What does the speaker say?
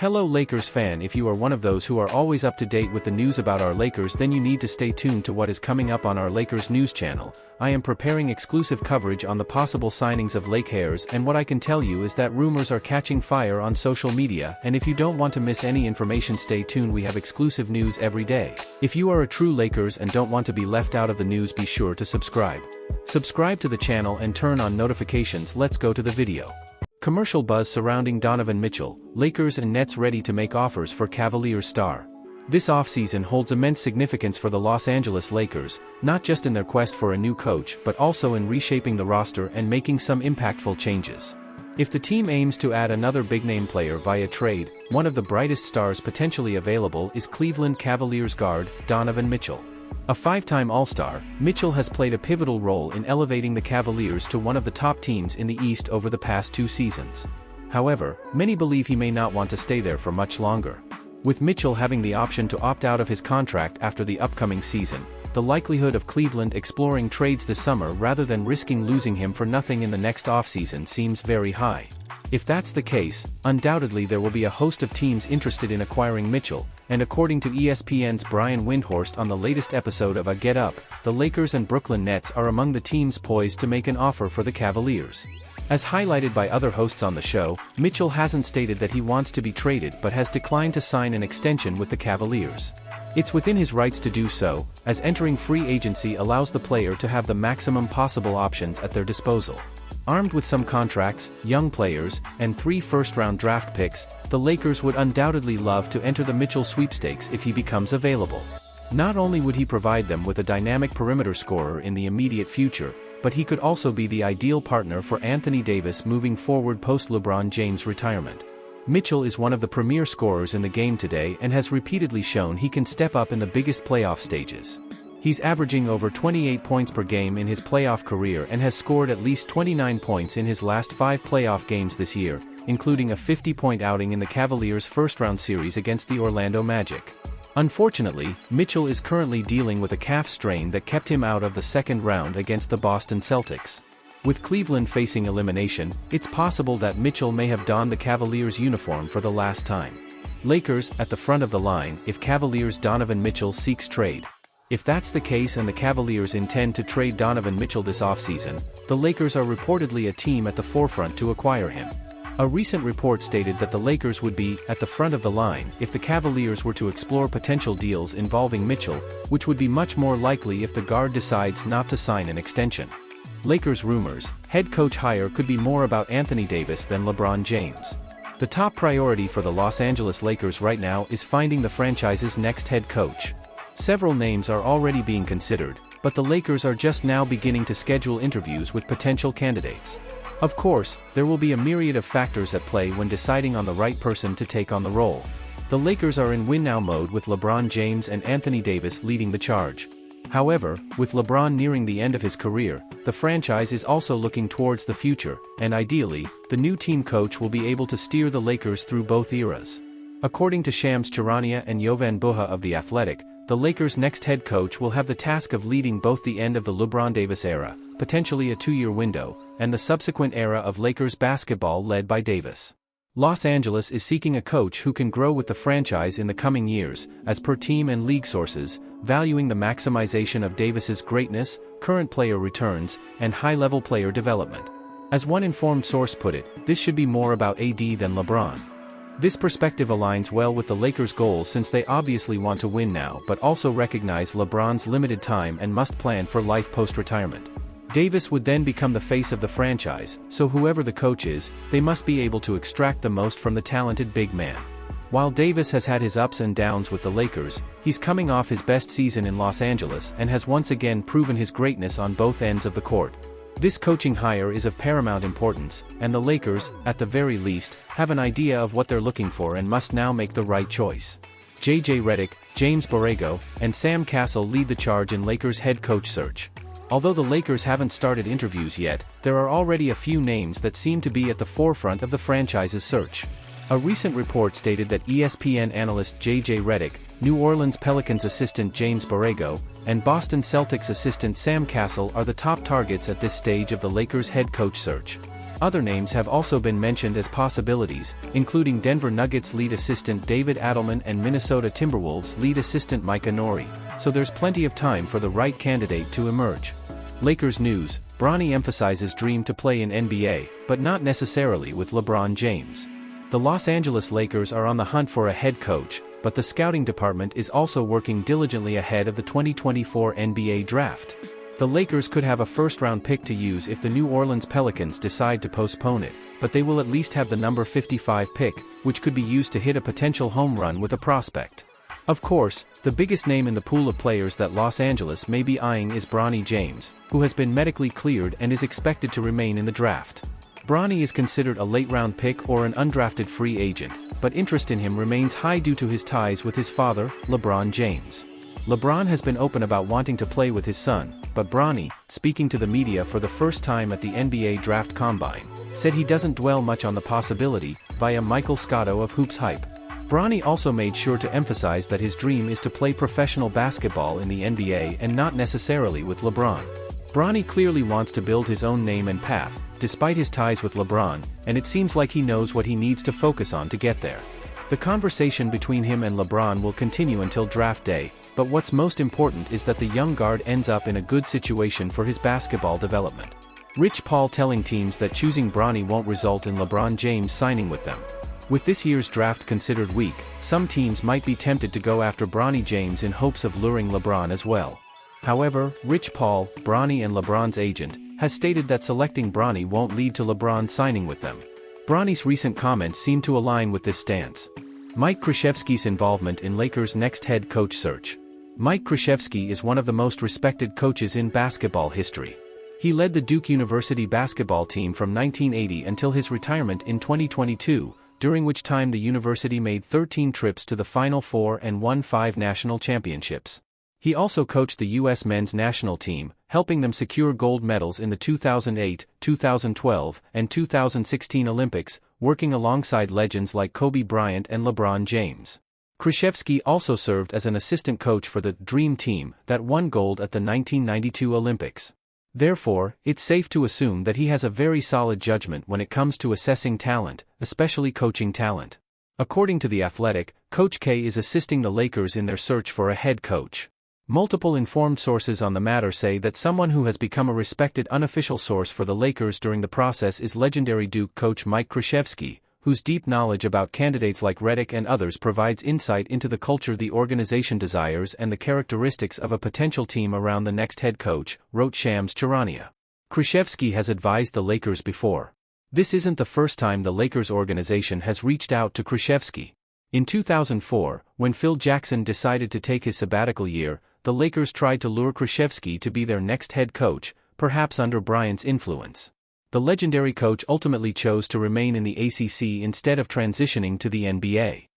Hello Lakers fan, if you are one of those who are always up to date with the news about our Lakers, then you need to stay tuned to what is coming up on our Lakers news channel. I am preparing exclusive coverage on the possible signings of Lake Hairs, and what I can tell you is that rumors are catching fire on social media, and if you don't want to miss any information, stay tuned. We have exclusive news every day. If you are a true Lakers and don't want to be left out of the news, be sure to subscribe. Subscribe to the channel and turn on notifications. Let's go to the video. Commercial buzz surrounding Donovan Mitchell, Lakers and Nets ready to make offers for Cavalier star. This offseason holds immense significance for the Los Angeles Lakers, not just in their quest for a new coach but also in reshaping the roster and making some impactful changes. If the team aims to add another big-name player via trade, one of the brightest stars potentially available is Cleveland Cavaliers guard Donovan Mitchell. A five-time All-Star, Mitchell has played a pivotal role in elevating the Cavaliers to one of the top teams in the East over the past 2 seasons. However, many believe he may not want to stay there for much longer. With Mitchell having the option to opt out of his contract after the upcoming season, the likelihood of Cleveland exploring trades this summer rather than risking losing him for nothing in the next offseason seems very high. If that's the case, undoubtedly there will be a host of teams interested in acquiring Mitchell, and according to ESPN's Brian Windhorst on the latest episode of A Get Up, the Lakers and Brooklyn Nets are among the teams poised to make an offer for the Cavaliers. As highlighted by other hosts on the show, Mitchell hasn't stated that he wants to be traded but has declined to sign an extension with the Cavaliers. It's within his rights to do so, as entering free agency allows the player to have the maximum possible options at their disposal. Armed with some contracts, young players, and 3 first-round draft picks, the Lakers would undoubtedly love to enter the Mitchell sweepstakes if he becomes available. Not only would he provide them with a dynamic perimeter scorer in the immediate future, but he could also be the ideal partner for Anthony Davis moving forward post-LeBron James retirement. Mitchell is one of the premier scorers in the game today and has repeatedly shown he can step up in the biggest playoff stages. He's averaging over 28 points per game in his playoff career and has scored at least 29 points in his last 5 playoff games this year, including a 50-point outing in the Cavaliers' first-round series against the Orlando Magic. Unfortunately, Mitchell is currently dealing with a calf strain that kept him out of the second round against the Boston Celtics. With Cleveland facing elimination, it's possible that Mitchell may have donned the Cavaliers' uniform for the last time. Lakers, at the front of the line if Cavaliers' Donovan Mitchell seeks trade. If that's the case and the Cavaliers intend to trade Donovan Mitchell this offseason, the Lakers are reportedly a team at the forefront to acquire him. A recent report stated that the Lakers would be at the front of the line if the Cavaliers were to explore potential deals involving Mitchell, which would be much more likely if the guard decides not to sign an extension. Lakers rumors, head coach hire could be more about Anthony Davis than LeBron James. The top priority for the Los Angeles Lakers right now is finding the franchise's next head coach. Several names are already being considered, but the Lakers are just now beginning to schedule interviews with potential candidates. Of course, there will be a myriad of factors at play when deciding on the right person to take on the role. The Lakers are in win-now mode with LeBron James and Anthony Davis leading the charge. However, with LeBron nearing the end of his career, the franchise is also looking towards the future, and ideally, the new team coach will be able to steer the Lakers through both eras. According to Shams Charania and Jovan Buha of The Athletic, the Lakers' next head coach will have the task of leading both the end of the LeBron Davis era, potentially a 2-year window, and the subsequent era of Lakers basketball led by Davis. Los Angeles is seeking a coach who can grow with the franchise in the coming years, as per team and league sources, valuing the maximization of Davis's greatness, current player returns, and high-level player development. As one informed source put it, this should be more about AD than LeBron. This perspective aligns well with the Lakers' goals since they obviously want to win now but also recognize LeBron's limited time and must plan for life post-retirement. Davis would then become the face of the franchise, so whoever the coach is, they must be able to extract the most from the talented big man. While Davis has had his ups and downs with the Lakers, he's coming off his best season in Los Angeles and has once again proven his greatness on both ends of the court. This coaching hire is of paramount importance, and the Lakers, at the very least, have an idea of what they're looking for and must now make the right choice. J.J. Redick, James Borrego, and Sam Cassell lead the charge in Lakers' head coach search. Although the Lakers haven't started interviews yet, there are already a few names that seem to be at the forefront of the franchise's search. A recent report stated that ESPN analyst J.J. Redick, New Orleans Pelicans assistant James Borrego, and Boston Celtics assistant Sam Cassell are the top targets at this stage of the Lakers' head coach search. Other names have also been mentioned as possibilities, including Denver Nuggets lead assistant David Adelman and Minnesota Timberwolves lead assistant Micah Nori, so there's plenty of time for the right candidate to emerge. Lakers news: Bronny emphasizes dream to play in NBA, but not necessarily with LeBron James. The Los Angeles Lakers are on the hunt for a head coach, but the scouting department is also working diligently ahead of the 2024 NBA draft. The Lakers could have a first-round pick to use if the New Orleans Pelicans decide to postpone it, but they will at least have the number 55 pick, which could be used to hit a potential home run with a prospect. Of course, the biggest name in the pool of players that Los Angeles may be eyeing is Bronny James, who has been medically cleared and is expected to remain in the draft. Bronny is considered a late-round pick or an undrafted free agent, but interest in him remains high due to his ties with his father, LeBron James. LeBron has been open about wanting to play with his son, but Bronny, speaking to the media for the first time at the NBA Draft Combine, said he doesn't dwell much on the possibility, via Michael Scotto of Hoops Hype. Bronny also made sure to emphasize that his dream is to play professional basketball in the NBA and not necessarily with LeBron. Bronny clearly wants to build his own name and path, despite his ties with LeBron, and it seems like he knows what he needs to focus on to get there. The conversation between him and LeBron will continue until draft day, but what's most important is that the young guard ends up in a good situation for his basketball development. Rich Paul telling teams that choosing Bronny won't result in LeBron James signing with them. With this year's draft considered weak, some teams might be tempted to go after Bronny James in hopes of luring LeBron as well. However, Rich Paul, Bronny and LeBron's agent, has stated that selecting Bronny won't lead to LeBron signing with them. Bronny's recent comments seem to align with this stance. Mike Krzyzewski's involvement in Lakers' next head coach search. Mike Krzyzewski is one of the most respected coaches in basketball history. He led the Duke University basketball team from 1980 until his retirement in 2022, during which time the university made 13 trips to the Final Four and won 5 national championships. He also coached the U.S. men's national team, helping them secure gold medals in the 2008, 2012, and 2016 Olympics, working alongside legends like Kobe Bryant and LeBron James. Krzyzewski also served as an assistant coach for the Dream Team that won gold at the 1992 Olympics. Therefore, it's safe to assume that he has a very solid judgment when it comes to assessing talent, especially coaching talent. According to The Athletic, Coach K is assisting the Lakers in their search for a head coach. Multiple informed sources on the matter say that someone who has become a respected unofficial source for the Lakers during the process is legendary Duke coach Mike Krzyzewski, whose deep knowledge about candidates like Redick and others provides insight into the culture the organization desires and the characteristics of a potential team around the next head coach, wrote Shams Charania. Krzyzewski has advised the Lakers before. This isn't the first time the Lakers organization has reached out to Krzyzewski. In 2004, when Phil Jackson decided to take his sabbatical year, the Lakers tried to lure Krzyzewski to be their next head coach, perhaps under Bryant's influence. The legendary coach ultimately chose to remain in the ACC instead of transitioning to the NBA.